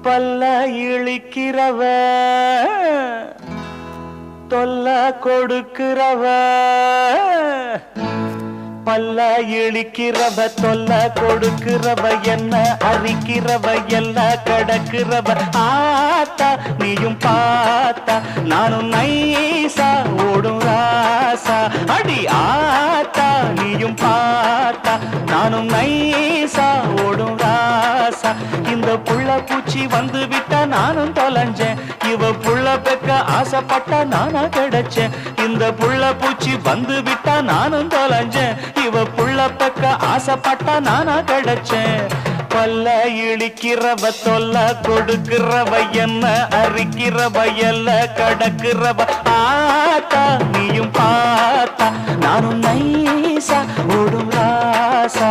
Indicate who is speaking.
Speaker 1: பல்ல இழிக்கிறவ தொல்ல கொடுக்கிறவ பல்ல இழிக்கிறவ தொல்ல கொடுக்கிறவ என்ன அரிக்கிறவ எல்லாம் கடக்கிறவ ஆத்தா நீயும் பார்த்தா நானும் நைசா ஓடும் ராசா அடி ஆத்தா நீயும் பார்த்தா நானும் நைசா ஓடும் ராசா இந்த புள்ள பூச்சி வந்து விட்டா நானும் தொலைஞ்சேன் இவ புள்ள பெக்க ஆசைப்பட்டா நானா கிடைச்சேன் இந்த புள்ள பூச்சி வந்து விட்டா நானும் தொலைஞ்சேன் இவ புள்ள பெக்க ஆசைப்பட்டா நானா கிடைச்சேன் பல்ல இழிக்கிறவ தொல்ல கொடுக்கிறவ என்ன அரிக்கிறவ எல்ல கடக்கிறவ ஆத்தா நீயும் பார்த்தா நானும் நைசா ஓடும் ராசா